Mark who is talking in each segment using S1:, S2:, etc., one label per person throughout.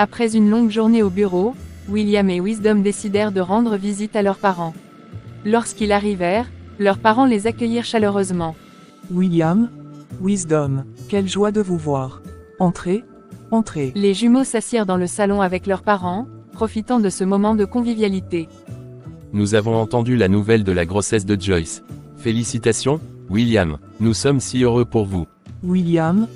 S1: Après une longue journée au bureau, William et Wisdom décidèrent de rendre visite à leurs parents. Lorsqu'ils arrivèrent, leurs parents les accueillirent chaleureusement.
S2: William, Wisdom, quelle joie de vous voir. Entrez, entrez.
S1: Les jumeaux s'assirent dans le salon avec leurs parents, profitant de ce moment de convivialité.
S3: Nous avons entendu la nouvelle de la grossesse de Joyce. Félicitations, William, nous sommes si heureux pour vous.
S2: William,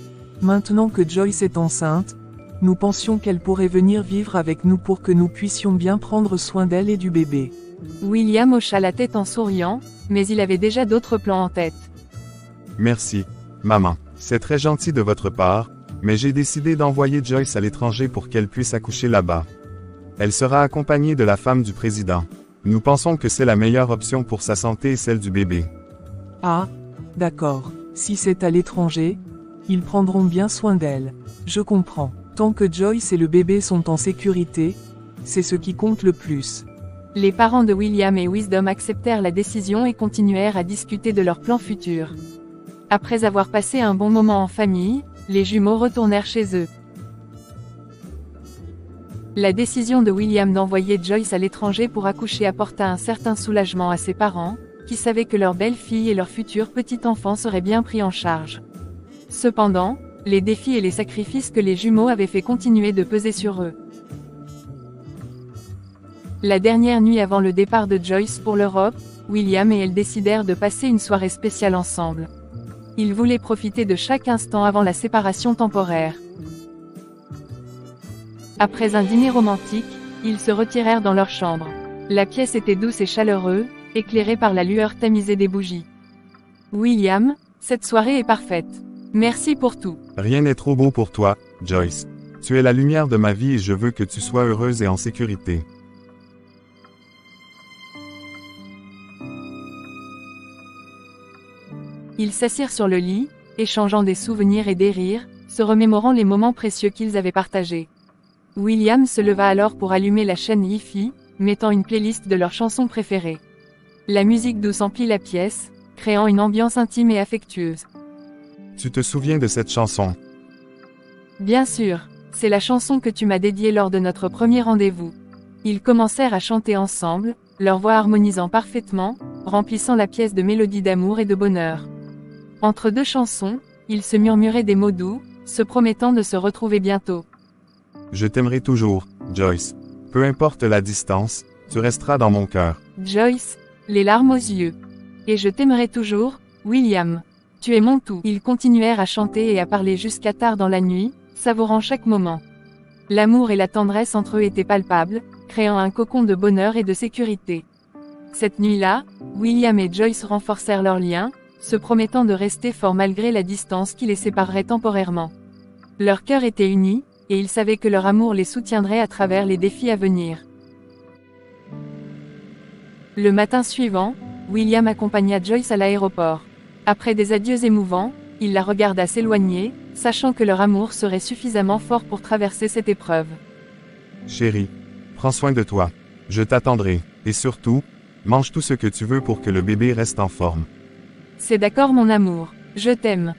S2: maintenant que Joyce est enceinte, nous pensions qu'elle pourrait venir vivre avec nous pour que nous puissions bien prendre soin d'elle et du bébé.
S1: William hocha la tête en souriant, mais il avait déjà d'autres plans en tête.
S4: Merci, maman. C'est très gentil de votre part, mais j'ai décidé d'envoyer Joyce à l'étranger pour qu'elle puisse accoucher là-bas. Elle sera accompagnée de la femme du président. Nous pensons que c'est la meilleure option pour sa santé et celle du bébé.
S2: Ah, d'accord. Si c'est à l'étranger, ils prendront bien soin d'elle. Je comprends. Tant que Joyce et le bébé sont en sécurité, c'est ce qui compte le plus.
S1: Les parents de William et Wisdom acceptèrent la décision et continuèrent à discuter de leurs plans futurs. Après avoir passé un bon moment en famille, les jumeaux retournèrent chez eux. La décision de William d'envoyer Joyce à l'étranger pour accoucher apporta un certain soulagement à ses parents, qui savaient que leur belle-fille et leur futur petit enfant seraient bien pris en charge. Cependant, les défis et les sacrifices que les jumeaux avaient fait continuaient de peser sur eux. La dernière nuit avant le départ de Joyce pour l'Europe, William et elle décidèrent de passer une soirée spéciale ensemble. Ils voulaient profiter de chaque instant avant la séparation temporaire. Après un dîner romantique, ils se retirèrent dans leur chambre. La pièce était douce et chaleureuse, éclairée par la lueur tamisée des bougies. William, cette soirée est parfaite. Merci pour tout.
S4: Rien n'est trop beau pour toi, Joyce. Tu es la lumière de ma vie et je veux que tu sois heureuse et en sécurité.
S1: Ils s'assirent sur le lit, échangeant des souvenirs et des rires, se remémorant les moments précieux qu'ils avaient partagés. William se leva alors pour allumer la chaîne Hi-Fi, mettant une playlist de leurs chansons préférées. La musique douce emplit la pièce, créant une ambiance intime et affectueuse.
S4: Tu te souviens de cette chanson?
S1: Bien sûr, c'est la chanson que tu m'as dédiée lors de notre premier rendez-vous. Ils commencèrent à chanter ensemble, leur voix harmonisant parfaitement, remplissant la pièce de mélodies d'amour et de bonheur. Entre deux chansons, ils se murmuraient des mots doux, se promettant de se retrouver bientôt.
S4: Je t'aimerai toujours, Joyce. Peu importe la distance, tu resteras dans mon cœur.
S1: Joyce, les larmes aux yeux. Et je t'aimerai toujours, William. Tu es mon tout. Ils continuèrent à chanter et à parler jusqu'à tard dans la nuit, savourant chaque moment. L'amour et la tendresse entre eux étaient palpables, créant un cocon de bonheur et de sécurité. Cette nuit-là, William et Joyce renforcèrent leur lien, se promettant de rester forts malgré la distance qui les séparerait temporairement. Leur cœur était uni, et ils savaient que leur amour les soutiendrait à travers les défis à venir. Le matin suivant, William accompagna Joyce à l'aéroport. Après des adieux émouvants, il la regarda s'éloigner, sachant que leur amour serait suffisamment fort pour traverser cette épreuve.
S4: Chérie, prends soin de toi. Je t'attendrai. Et surtout, mange tout ce que tu veux pour que le bébé reste en forme.
S1: C'est d'accord mon amour, je t'aime.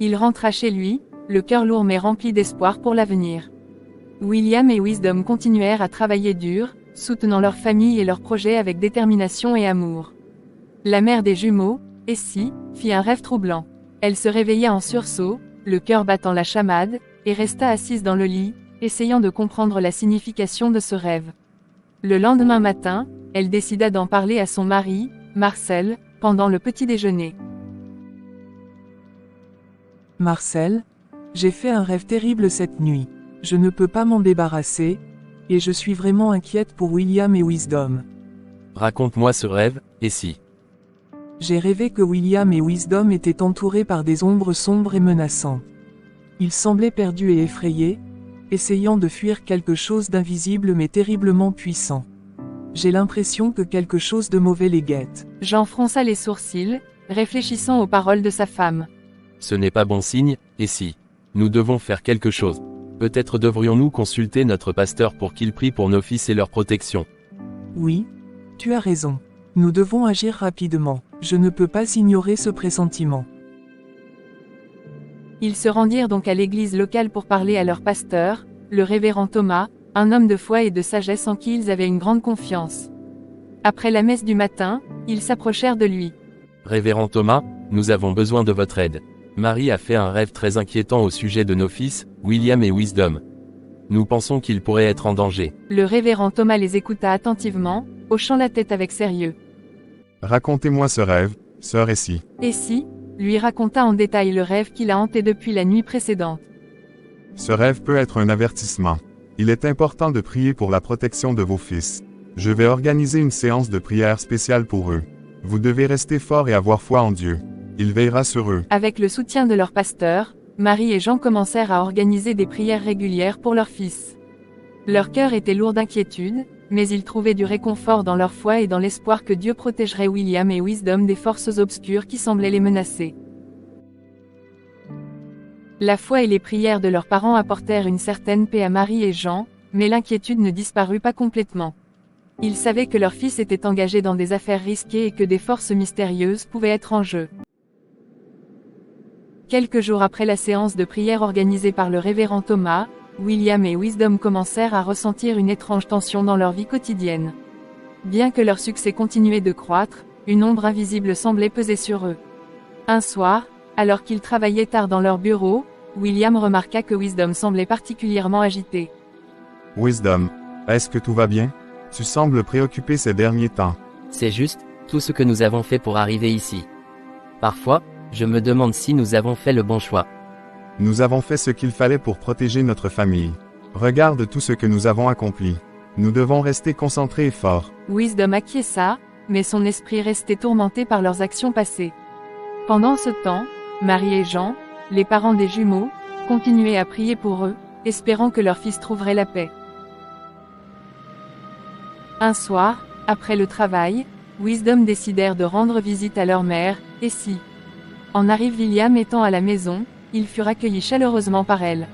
S1: Il rentra chez lui, le cœur lourd mais rempli d'espoir pour l'avenir. William et Wisdom continuèrent à travailler dur, soutenant leur famille et leurs projets avec détermination et amour. La mère des jumeaux, Essie, fit un rêve troublant. Elle se réveilla en sursaut, le cœur battant la chamade, et resta assise dans le lit, essayant de comprendre la signification de ce rêve. Le lendemain matin, elle décida d'en parler à son mari, Marcel, pendant le petit déjeuner.
S2: Marcel, j'ai fait un rêve terrible cette nuit. Je ne peux pas m'en débarrasser, et je suis vraiment inquiète pour William et Wisdom.
S3: Raconte-moi ce rêve, Essie.
S2: J'ai rêvé que William et Wisdom étaient entourés par des ombres sombres et menaçantes. Ils semblaient perdus et effrayés, essayant de fuir quelque chose d'invisible mais terriblement puissant. J'ai l'impression que quelque chose de mauvais les guette.
S1: Jean fronça les sourcils, réfléchissant aux paroles de sa femme.
S3: Ce n'est pas bon signe, Essie. Nous devons faire quelque chose. Peut-être devrions-nous consulter notre pasteur pour qu'il prie pour nos fils et leur protection.
S2: Oui, tu as raison. Nous devons agir rapidement. Je ne peux pas ignorer ce pressentiment.
S1: Ils se rendirent donc à l'église locale pour parler à leur pasteur, le révérend Thomas, un homme de foi et de sagesse en qui ils avaient une grande confiance. Après la messe du matin, ils s'approchèrent de lui.
S3: Révérend Thomas, nous avons besoin de votre aide. Marie a fait un rêve très inquiétant au sujet de nos fils, William et Wisdom. Nous pensons qu'ils pourraient être en danger.
S1: Le révérend Thomas les écouta attentivement, hochant la tête avec sérieux.
S4: Racontez-moi ce rêve, sœur Essie.
S1: Essie lui raconta en détail le rêve qu'il a hanté depuis la nuit précédente.
S4: Ce rêve peut être un avertissement. Il est important de prier pour la protection de vos fils. Je vais organiser une séance de prière spéciale pour eux. Vous devez rester fort et avoir foi en Dieu. Il veillera sur eux.
S1: Avec le soutien de leur pasteur, Marie et Jean commencèrent à organiser des prières régulières pour leurs fils. Leur cœur était lourd d'inquiétude, mais ils trouvaient du réconfort dans leur foi et dans l'espoir que Dieu protégerait William et Wisdom des forces obscures qui semblaient les menacer. La foi et les prières de leurs parents apportèrent une certaine paix à Marie et Jean, mais l'inquiétude ne disparut pas complètement. Ils savaient que leur fils était engagé dans des affaires risquées et que des forces mystérieuses pouvaient être en jeu. Quelques jours après la séance de prière organisée par le révérend Thomas, William et Wisdom commencèrent à ressentir une étrange tension dans leur vie quotidienne. Bien que leur succès continuait de croître, une ombre invisible semblait peser sur eux. Un soir, alors qu'ils travaillaient tard dans leur bureau, William remarqua que Wisdom semblait particulièrement agité.
S4: Wisdom, est-ce que tout va bien? Tu sembles préoccupé ces derniers temps.
S5: C'est juste, tout ce que nous avons fait pour arriver ici. Parfois, je me demande si nous avons fait le bon choix.
S4: Nous avons fait ce qu'il fallait pour protéger notre famille. Regarde tout ce que nous avons accompli. Nous devons rester concentrés et forts.
S1: Wisdom acquiesça, mais son esprit restait tourmenté par leurs actions passées. Pendant ce temps, Marie et Jean, les parents des jumeaux, continuaient à prier pour eux, espérant que leur fils trouverait la paix. Un soir, après le travail, Wisdom décidèrent de rendre visite à leur mère, Essie. En arrive William étant à la maison, ils furent accueillis chaleureusement par elle.